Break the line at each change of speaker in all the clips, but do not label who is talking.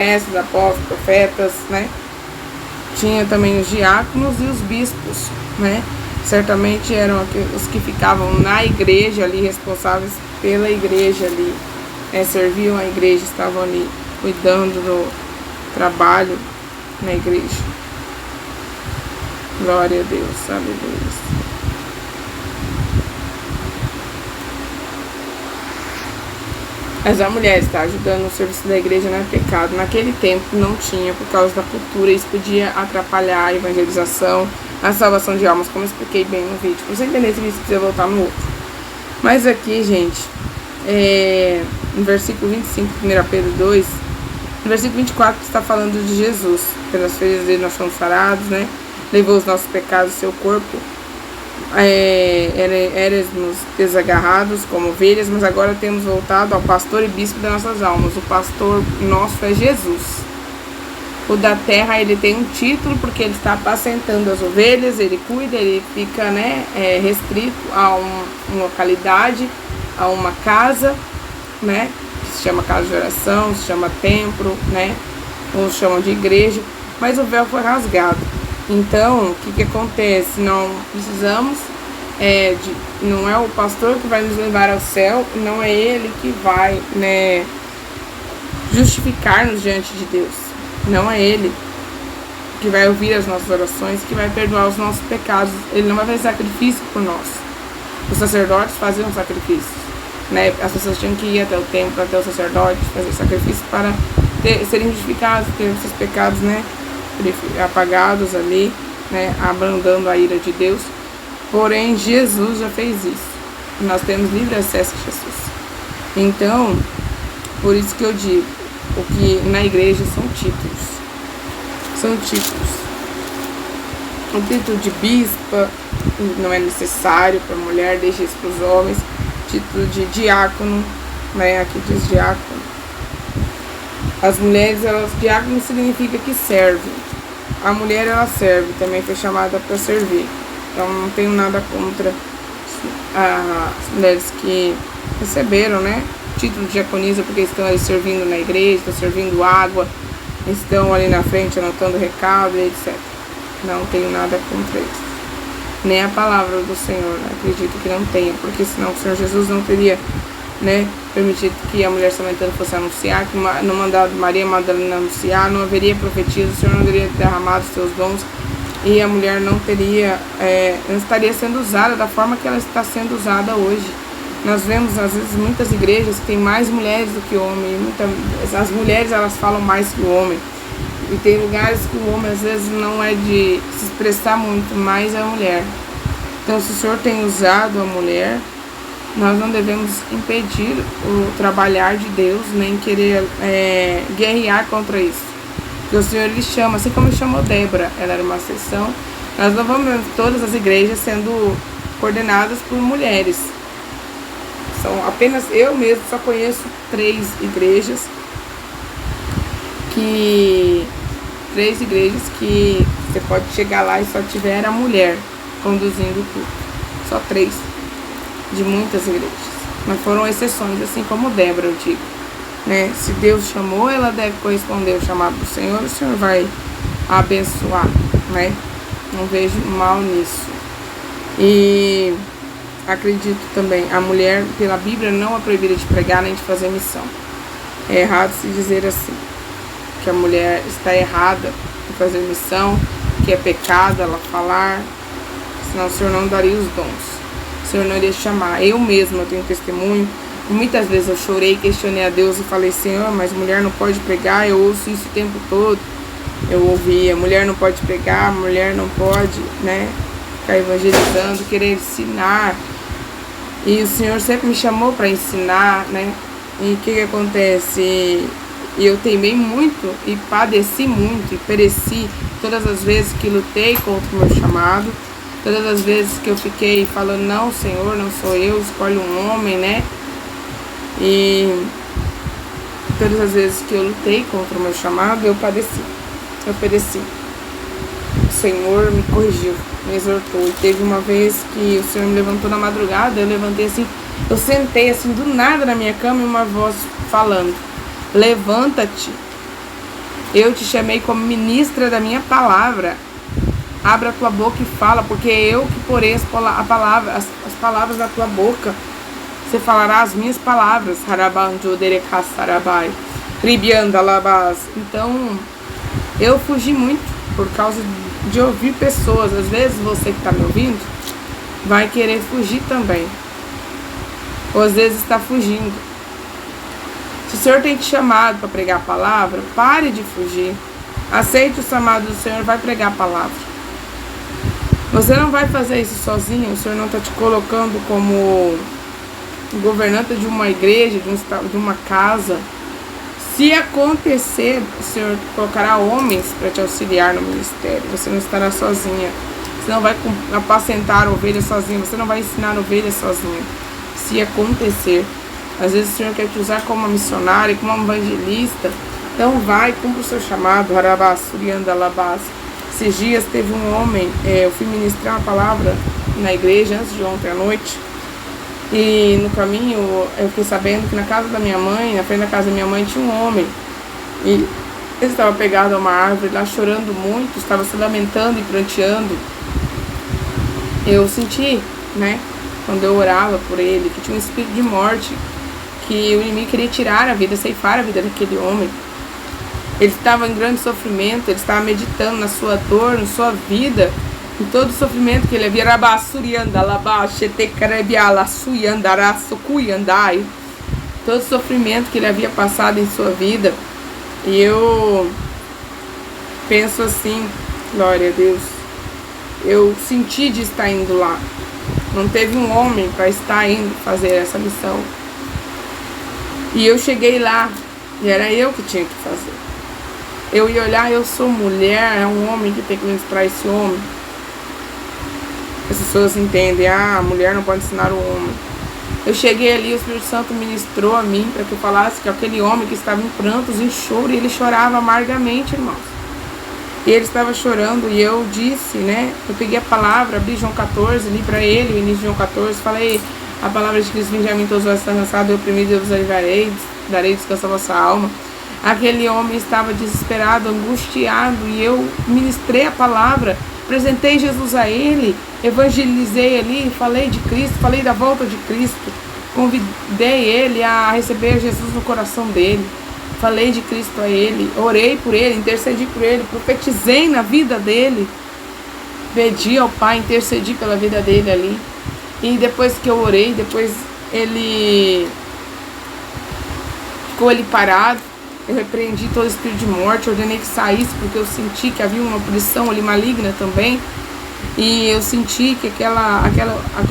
mestres, apóstolos, profetas, né? Tinha também os diáconos e os bispos, né? Certamente eram os que ficavam na igreja ali, responsáveis pela igreja ali, serviam a igreja, estavam ali cuidando do trabalho na igreja. Glória a Deus, aleluia. Mas a mulher está ajudando no serviço da igreja não é pecado. Naquele tempo não tinha, por causa da cultura, isso podia atrapalhar a evangelização, a salvação de almas, como eu expliquei bem no vídeo. Pra você entender esse vídeo, você precisa voltar no outro. Mas aqui, gente, no versículo 25, 1 Pedro 2, no versículo 24 está falando de Jesus. Pelas feridas dele nós fomos sarados, né? Levou os nossos pecados no seu corpo. Éramos desagarrados como ovelhas, mas agora temos voltado ao pastor e bispo das nossas almas. O pastor nosso é Jesus. O da terra, ele tem um título porque ele está apacentando as ovelhas, ele cuida, ele fica, né, restrito a uma localidade, a uma casa, né, que se chama casa de oração, se chama templo, né, ou chamam de igreja, mas o véu foi rasgado. Então, o que acontece? Não precisamos, não é o pastor que vai nos levar ao céu, não é ele que vai, né, justificar-nos diante de Deus. Não é ele que vai ouvir as nossas orações, que vai perdoar os nossos pecados. Ele não vai fazer sacrifício por nós. Os sacerdotes faziam sacrifícios, né? As pessoas tinham que ir até o templo, até o sacerdote, fazer sacrifício para serem justificados, ter os seus pecados, né, apagados ali, né, abrandando a ira de Deus. Porém, Jesus já fez isso. Nós temos livre acesso a Jesus. Então, por isso que eu digo, o que na igreja são títulos. São títulos. O título de bispa não é necessário para a mulher, deixa isso para os homens. Título de diácono, né, aqui diz diácono. As mulheres, diácono significa que serve. A mulher, ela serve, também foi chamada para servir. Então não tenho nada contra as mulheres que receberam, né, título de diaconisa, porque estão ali servindo na igreja, estão servindo água, estão ali na frente anotando recado, etc. Não tenho nada contra isso. Nem a palavra do Senhor, né? Acredito que não tenha, porque senão o Senhor Jesus não teria, né, permitido que a mulher samaritana fosse anunciar, que no mandado de Maria Madalena anunciar, não haveria profetismo, o Senhor não teria derramado os seus dons, e a mulher não teria, não estaria sendo usada da forma que ela está sendo usada hoje. Nós vemos, às vezes, muitas igrejas que tem mais mulheres do que homem, as mulheres, elas falam mais que o homem, e tem lugares que o homem, às vezes, não é de se expressar muito, mais a mulher. Então, se o Senhor tem usado a mulher, nós não devemos impedir o trabalhar de Deus, nem querer guerrear contra isso. Porque o Senhor, ele chama, assim como ele chamou Débora, ela era uma exceção. Nós não vamos ver todas as igrejas sendo coordenadas por mulheres. São apenas, eu mesmo só conheço 3 igrejas que você pode chegar lá e só tiver a mulher conduzindo tudo. Só 3 de muitas igrejas. Mas foram exceções, assim como Débora, eu digo, né? Se Deus chamou, ela deve corresponder ao chamado do Senhor, o Senhor vai abençoar, né? Não vejo mal nisso. E acredito também, a mulher, pela Bíblia, não é proibida de pregar nem de fazer missão. É errado se dizer assim, que a mulher está errada em fazer missão, que é pecado ela falar, senão o Senhor não daria os dons. O Senhor não iria chamar. Eu mesma tenho testemunho. Muitas vezes eu chorei, questionei a Deus e falei: Senhor, mas mulher não pode pregar. Eu ouço isso o tempo todo. Eu ouvia: mulher não pode pregar, mulher não pode, né, ficar evangelizando, querer ensinar. E o Senhor sempre me chamou para ensinar, né? E o que acontece? Eu teimei muito e padeci muito e pereci todas as vezes que lutei contra o meu chamado. Todas as vezes que eu fiquei falando: não, Senhor, não sou eu, escolhe um homem, né? E todas as vezes que eu lutei contra o meu chamado, eu padeci. Eu pereci. O Senhor me corrigiu, me exortou. E teve uma vez que o Senhor me levantou na madrugada, eu levantei assim, eu sentei assim do nada na minha cama e uma voz falando: levanta-te Eu te chamei como ministra da minha palavra. Abra a tua boca e fala, porque eu que porei as palavras na tua boca. Você falará as minhas palavras. Então, eu fugi muito por causa de ouvir pessoas. Às vezes você que está me ouvindo vai querer fugir também. Ou às vezes está fugindo. Se o Senhor tem te chamado para pregar a palavra, pare de fugir. Aceite o chamado do Senhor, vai pregar a palavra. Você não vai fazer isso sozinho. O Senhor não está te colocando como governanta de uma igreja, de uma casa. Se acontecer, o Senhor colocará homens para te auxiliar no ministério. Você não estará sozinha. Você não vai apacentar ovelhas sozinha. Você não vai ensinar ovelhas sozinha. Se acontecer, às vezes o Senhor quer te usar como uma missionária, como uma evangelista. Então vai, cumpra o seu chamado. Esses dias teve um homem, eu fui ministrar uma palavra na igreja antes de ontem à noite. E no caminho eu fiquei sabendo que na casa da minha mãe, na frente da casa da minha mãe, tinha um homem. E ele estava pegado a uma árvore lá chorando muito, estava se lamentando e pranteando. Eu senti, né, quando eu orava por ele, que tinha um espírito de morte, que o inimigo queria tirar a vida, ceifar a vida daquele homem. Ele estava em grande sofrimento, ele estava meditando na sua dor, na sua vida, em todo o sofrimento que ele havia. Todo o sofrimento que ele havia passado em sua vida. E eu penso assim, glória a Deus, eu senti de estar indo lá. Não teve um homem para estar indo fazer essa missão. E eu cheguei lá, e era eu que tinha que fazer. Eu ia olhar, eu sou mulher, é um homem que tem que ministrar esse homem. As pessoas entendem, a mulher não pode ensinar o homem. Eu cheguei ali, o Espírito Santo ministrou a mim para que eu falasse que aquele homem que estava em prantos, em choro, e ele chorava amargamente, irmãos. E ele estava chorando, e eu disse, né, eu peguei a palavra, abri João 14, li para ele o início de João 14, falei a palavra de Cristo: vinde a mim todos vós estão cansados, eu oprimido, eu vos aliviarei, darei descanso à vossa alma. Aquele homem estava desesperado, angustiado, e eu ministrei a palavra, apresentei Jesus a ele, evangelizei ali, falei de Cristo, falei da volta de Cristo, convidei ele a receber Jesus no coração dele, falei de Cristo a ele, orei por ele, intercedi por ele, profetizei na vida dele, pedi ao Pai, intercedi pela vida dele ali. E depois que eu orei, depois ele ficou ali parado. Eu repreendi todo espírito de morte, ordenei que saísse, porque eu senti que havia uma opressão ali maligna também. E eu senti que aquela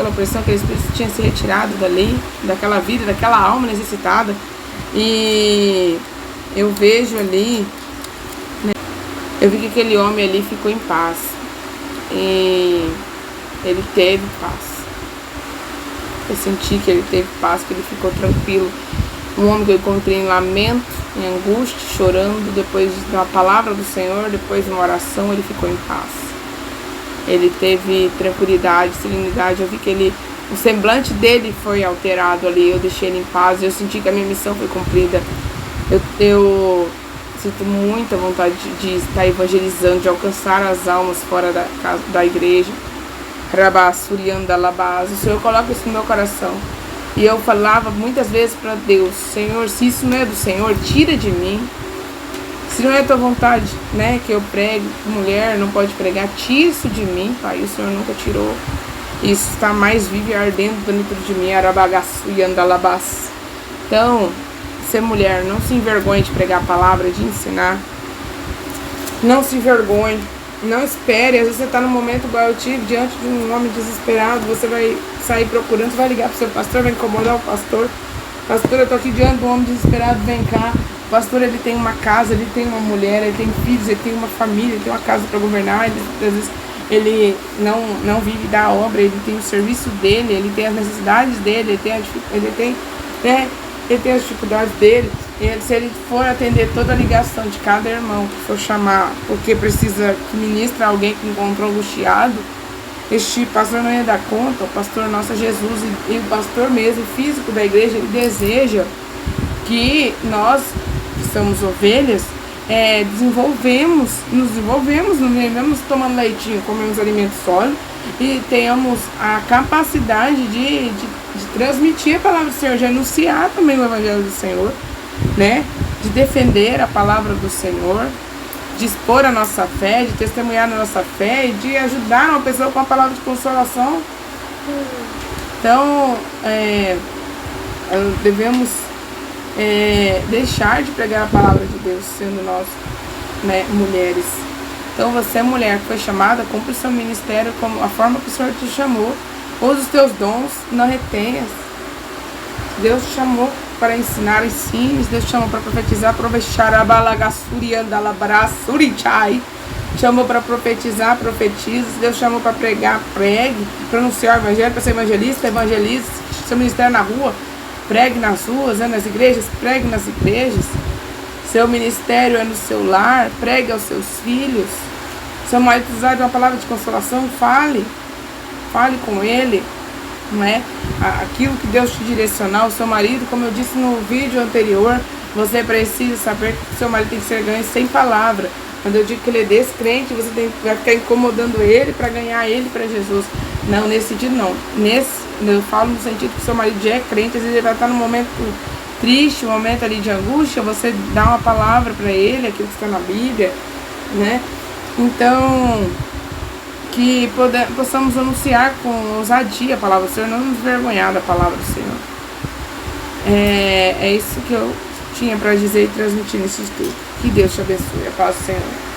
opressão, aquele espírito tinha se retirado dali, daquela vida, daquela alma necessitada. E eu vejo ali, né, eu vi que aquele homem ali ficou em paz. E ele teve paz. Eu senti que ele teve paz, que ele ficou tranquilo. Um homem que eu encontrei em lamento, em angústia, chorando, depois da palavra do Senhor, depois de uma oração, ele ficou em paz. Ele teve tranquilidade, serenidade. Eu vi que o semblante dele foi alterado ali. Eu deixei ele em paz. Eu senti que a minha missão foi cumprida. Eu sinto muita vontade de estar evangelizando, de alcançar as almas fora da igreja. O Senhor coloca isso no meu coração. E eu falava muitas vezes para Deus: Senhor, se isso não é do Senhor, tira de mim. Se não é a tua vontade, né, que eu pregue, mulher não pode pregar, tira isso de mim, Pai. O Senhor nunca tirou. Isso está mais vivo e ardendo dentro de mim. Então, ser mulher, não se envergonhe de pregar a palavra, de ensinar. Não se envergonhe. Não espere. Às vezes você está num momento igual eu tive, diante de um homem desesperado. Você vai sair procurando, você vai ligar para o seu pastor, vai incomodar o pastor. Pastor, eu estou aqui diante de um homem desesperado, vem cá. O pastor, ele tem uma casa, ele tem uma mulher, ele tem filhos, ele tem uma família, ele tem uma casa para governar. Às vezes ele não vive da obra, ele tem o serviço dele, ele tem as necessidades dele, ele tem as dificuldades dele. Se ele for atender toda a ligação de cada irmão que for chamar, porque precisa que ministre alguém que encontrou angustiado, este pastor não ia dar conta. O pastor nosso é Jesus, e o pastor mesmo, físico da igreja, ele deseja que nós, que somos ovelhas, nos desenvolvemos, não vivemos tomando leitinho, comemos alimentos sólidos e tenhamos a capacidade de transmitir a palavra do Senhor, de anunciar também o Evangelho do Senhor, né? De defender a palavra do Senhor, de expor a nossa fé, de testemunhar a nossa fé e de ajudar uma pessoa com a palavra de consolação. Então, devemos deixar de pregar a palavra de Deus, sendo nós, né, mulheres. Então, você é mulher que foi chamada, cumpre o seu ministério como a forma que o Senhor te chamou. Use os teus dons, não retenhas. Deus te chamou para ensinar, ensine. Deus te chamou para profetizar, chamou para profetizar, profetize. Deus chamou para pregar, pregue, para anunciar o evangelho, para ser evangelista, evangelize. Seu ministério na rua, pregue nas ruas, nas igrejas, pregue nas igrejas. Seu ministério é no seu lar, pregue aos seus filhos. Seu marido precisar de uma palavra de consolação, fale com ele, não é? Aquilo que Deus te direcionar, o seu marido, como eu disse no vídeo anterior, você precisa saber que o seu marido tem que ser ganho sem palavra. Quando eu digo que ele é descrente, você vai ficar incomodando ele para ganhar ele para Jesus. Não, nesse sentido não. Eu falo no sentido que o seu marido já é crente, às vezes ele vai estar num momento triste, um momento ali de angústia, você dá uma palavra para ele, aquilo que está na Bíblia, né? Então, que possamos anunciar com ousadia a palavra do Senhor, não nos envergonhar da palavra do Senhor. É isso que eu tinha para dizer e transmitir nesse estudo. Que Deus te abençoe. A paz do Senhor.